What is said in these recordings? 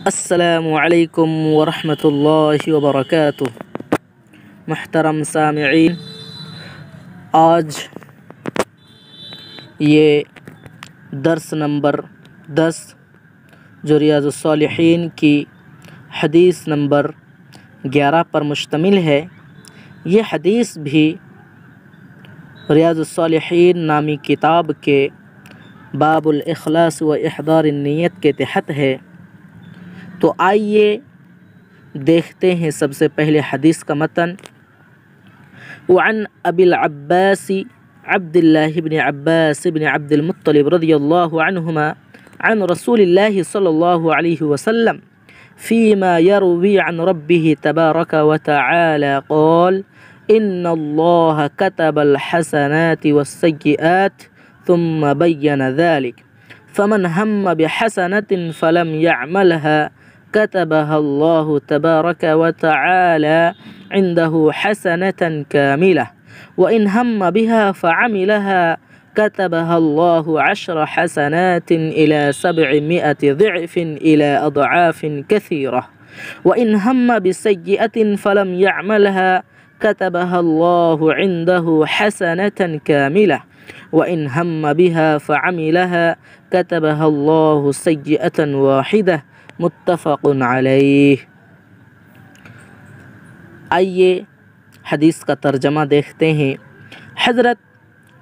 السلام علیکم ورحمۃ اللہ وبرکاتہ۔ محترم سامعین، آج یہ درس نمبر 10 جو ریاض الصالحین کی حدیث نمبر 11 پر مشتمل ہے، یہ حدیث بھی ریاض الصالحین نامی کتاب کے باب الاخلاص و احضار النیت کے تحت ہے۔ تو آئیے دیکھتے ہیں سب سے پہلے حدیث کا متن۔ وعن ابی العباس عبد اللہ بن عباس بن عبد المطلب رضی اللہ عنہما عن رسول اللہ صلی اللہ علیہ وسلم فيما يروي عن ربه تبارك وتعالى قال إن الله كتب الحسنات والسيئات ثم بين ذلك فمن هم بحسنة فلم يعملها كتبها الله تبارك وتعالى عنده حسنة كاملة وإن هم بها فعملها كتبها الله 10 حسنات إلى 700 ضعف إلى أضعاف كثيرة وإن هم بسيئة فلم يعملها كتبها الله عنده حسنة كاملة وإن هم بها فعملها كتبها الله سيئة واحدة متفق علیہ۔ آئیے حدیث کا ترجمہ دیکھتے ہیں۔ حضرت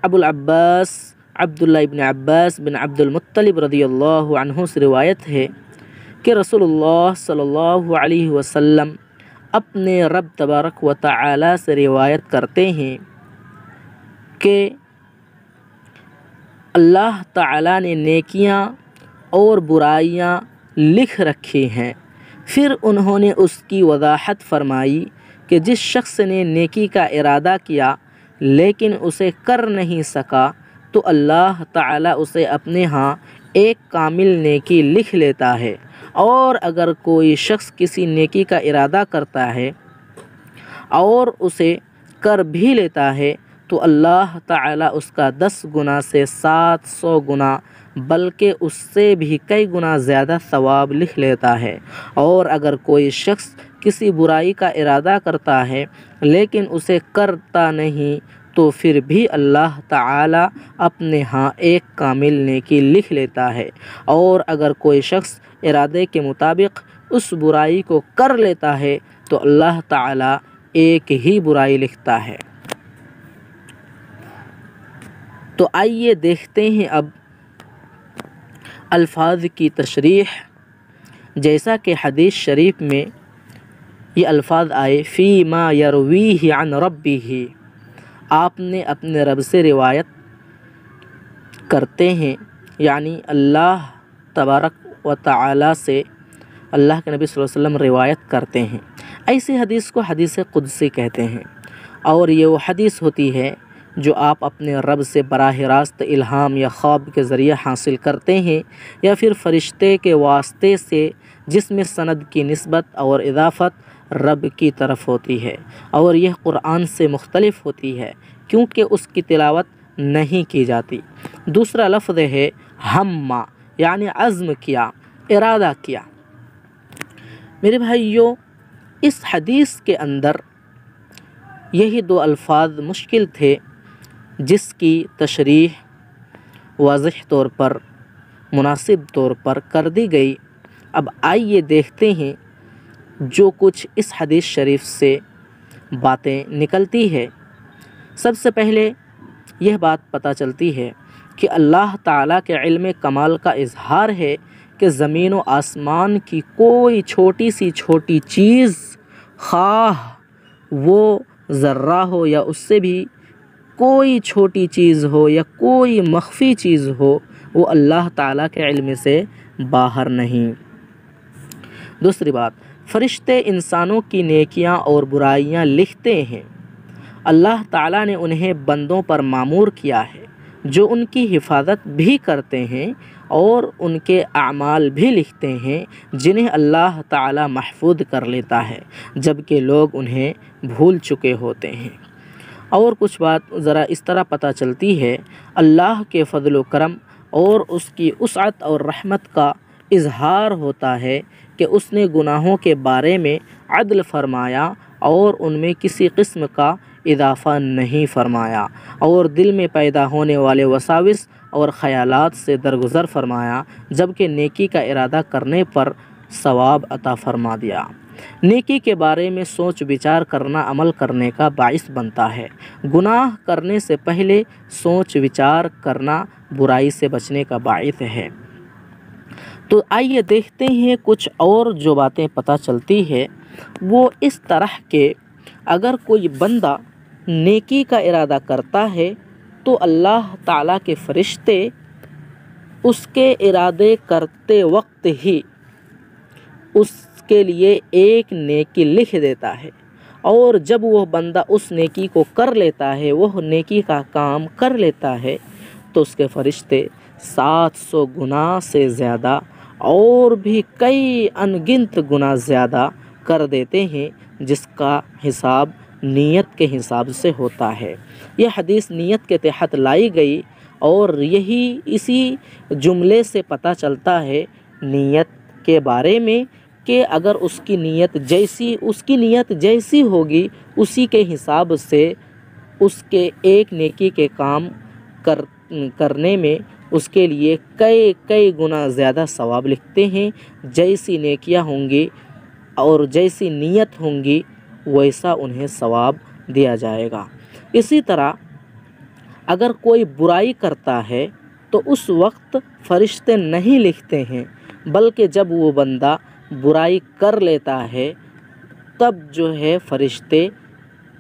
ابو العباس عبداللہ ابن عباس بن عبد المطلب رضی اللہ عنہ سے روایت ہے کہ رسول اللہ صلی اللہ علیہ وسلم اپنے رب تبارک و تعالی سے روایت کرتے ہیں کہ اللہ تعالی نے نیکیاں اور برائیاں لکھ رکھی ہیں۔ پھر انہوں نے اس کی وضاحت فرمائی کہ جس شخص نے نیکی کا ارادہ کیا لیکن اسے کر نہیں سکا تو اللہ تعالی اسے اپنے ہاں ایک کامل نیکی لکھ لیتا ہے، اور اگر کوئی شخص کسی نیکی کا ارادہ کرتا ہے اور اسے کر بھی لیتا ہے تو اللہ تعالی اس کا 10 گنا سے 700 گنا بلکہ اس سے بھی کئی گنا زیادہ ثواب لکھ لیتا ہے، اور اگر کوئی شخص کسی برائی کا ارادہ کرتا ہے لیکن اسے کرتا نہیں تو پھر بھی اللہ تعالی اپنے ہاں ایک کامل نیکی لکھ لیتا ہے، اور اگر کوئی شخص ارادے کے مطابق اس برائی کو کر لیتا ہے تو اللہ تعالی ایک ہی برائی لکھتا ہے۔ تو آئیے دیکھتے ہیں اب الفاظ کی تشریح۔ جیسا کہ حدیث شریف میں یہ الفاظ آئے فیما یرویہ عن ربہ، آپ نے اپنے رب سے روایت کرتے ہیں، یعنی اللہ تبارک و تعالی سے اللہ کے نبی صلی اللہ علیہ وسلم روایت کرتے ہیں۔ ایسی حدیث کو حدیث قدسی کہتے ہیں، اور یہ وہ حدیث ہوتی ہے جو آپ اپنے رب سے براہ راست الہام یا خواب کے ذریعے حاصل کرتے ہیں، یا پھر فرشتے کے واسطے سے، جس میں سند کی نسبت اور اضافت رب کی طرف ہوتی ہے، اور یہ قرآن سے مختلف ہوتی ہے کیونکہ اس کی تلاوت نہیں کی جاتی۔ دوسرا لفظ ہے ہمّا، یعنی عزم کیا، ارادہ کیا۔ میرے بھائیوں، اس حدیث کے اندر یہی 2 الفاظ مشکل تھے جس کی تشریح واضح طور پر، مناسب طور پر کر دی گئی۔ اب آئیے دیکھتے ہیں جو کچھ اس حدیث شریف سے باتیں نکلتی ہے۔ سب سے پہلے یہ بات پتہ چلتی ہے کہ اللہ تعالیٰ کے علم کمال کا اظہار ہے کہ زمین و آسمان کی کوئی چھوٹی سی چھوٹی چیز، خواہ وہ ذرہ ہو یا اس سے بھی کوئی چھوٹی چیز ہو یا کوئی مخفی چیز ہو، وہ اللہ تعالیٰ کے علم سے باہر نہیں۔ دوسری بات، فرشتے انسانوں کی نیکیاں اور برائیاں لکھتے ہیں۔ اللہ تعالیٰ نے انہیں بندوں پر مامور کیا ہے جو ان کی حفاظت بھی کرتے ہیں اور ان کے اعمال بھی لکھتے ہیں جنہیں اللہ تعالیٰ محفوظ کر لیتا ہے جبکہ لوگ انہیں بھول چکے ہوتے ہیں۔ اور کچھ بات ذرا اس طرح پتہ چلتی ہے، اللہ کے فضل و کرم اور اس کی وسعت اور رحمت کا اظہار ہوتا ہے کہ اس نے گناہوں کے بارے میں عدل فرمایا اور ان میں کسی قسم کا اضافہ نہیں فرمایا، اور دل میں پیدا ہونے والے وساوس اور خیالات سے درگزر فرمایا، جبکہ نیکی کا ارادہ کرنے پر ثواب عطا فرما دیا۔ نیکی کے بارے میں سوچ بچار کرنا عمل کرنے کا باعث بنتا ہے۔ گناہ کرنے سے پہلے سوچ بچار کرنا برائی سے بچنے کا باعث ہے۔ تو آئیے دیکھتے ہیں کچھ اور جو باتیں پتہ چلتی ہے وہ اس طرح کہ اگر کوئی بندہ نیکی کا ارادہ کرتا ہے تو اللہ تعالیٰ کے فرشتے اس کے ارادے کرتے وقت ہی اس کے لیے ایک نیکی لکھ دیتا ہے، اور جب وہ بندہ اس نیکی کو کر لیتا ہے، وہ نیکی کا کام کر لیتا ہے، تو اس کے فرشتے 700 گنا سے زیادہ اور بھی کئی انگنت گنا زیادہ کر دیتے ہیں، جس کا حساب نیت کے حساب سے ہوتا ہے۔ یہ حدیث نیت کے تحت لائی گئی، اور اسی جملے سے پتہ چلتا ہے نیت کے بارے میں کہ اگر اس کی نیت جیسی ہوگی، اسی کے حساب سے اس کے ایک نیکی کے کام کرنے میں اس کے لیے کئی گنا زیادہ ثواب لکھتے ہیں۔ جیسی نیکیاں ہوں گی اور جیسی نیت ہوں گی ویسا انہیں ثواب دیا جائے گا۔ اسی طرح اگر کوئی برائی کرتا ہے تو اس وقت فرشتے نہیں لکھتے ہیں، بلکہ جب وہ بندہ برائی کر لیتا ہے تب جو ہے فرشتے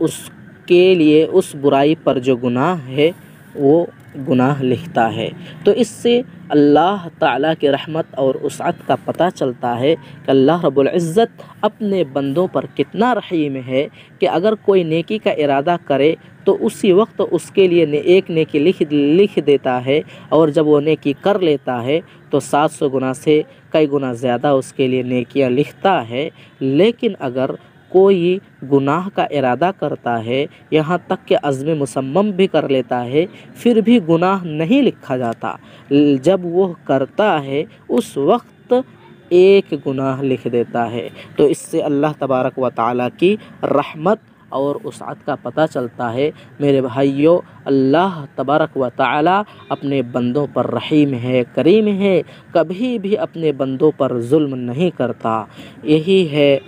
اس کے لیے اس برائی پر جو گناہ ہے وہ گناہ لکھتا ہے۔ تو اس سے اللہ تعالیٰ کی رحمت اور وسعت کا پتہ چلتا ہے کہ اللہ رب العزت اپنے بندوں پر کتنا رحیم ہے کہ اگر کوئی نیکی کا ارادہ کرے تو اسی وقت اس کے لیے ایک نیکی لکھ دیتا ہے، اور جب وہ نیکی کر لیتا ہے تو 700 گنا سے کئی گنا زیادہ اس کے لیے نیکیاں لکھتا ہے۔ لیکن اگر کوئی گناہ کا ارادہ کرتا ہے، یہاں تک کہ عزم مصمم بھی کر لیتا ہے، پھر بھی گناہ نہیں لکھا جاتا، جب وہ کرتا ہے اس وقت ایک گناہ لکھ دیتا ہے۔ تو اس سے اللہ تبارک و تعالیٰ کی رحمت اور وسعت کا پتہ چلتا ہے۔ میرے بھائیوں، اللہ تبارک و تعالیٰ اپنے بندوں پر رحیم ہے، کریم ہے، کبھی بھی اپنے بندوں پر ظلم نہیں کرتا۔ یہی ہے،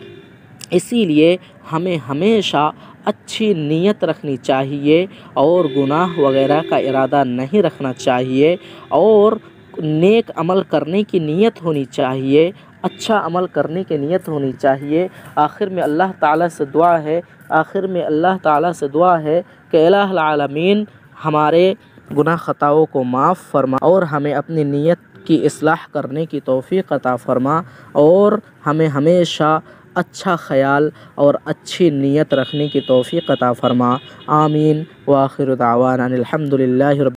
اسی لیے ہمیں ہمیشہ اچھی نیت رکھنی چاہیے اور گناہ وغیرہ کا ارادہ نہیں رکھنا چاہیے، اور نیک عمل کرنے کی نیت ہونی چاہیے، اچھا عمل کرنے کی نیت ہونی چاہیے۔ آخر میں اللہ تعالیٰ سے دعا ہے کہ الہ العالمین ہمارے گناہ خطاؤں کو معاف فرما، اور ہمیں اپنی نیت کی اصلاح کرنے کی توفیق عطا فرما، اور ہمیں ہمیشہ اچھا خیال اور اچھی نیت رکھنے کی توفیق عطا فرما۔ آمین۔ وآخر دعوانا الحمد للہ رب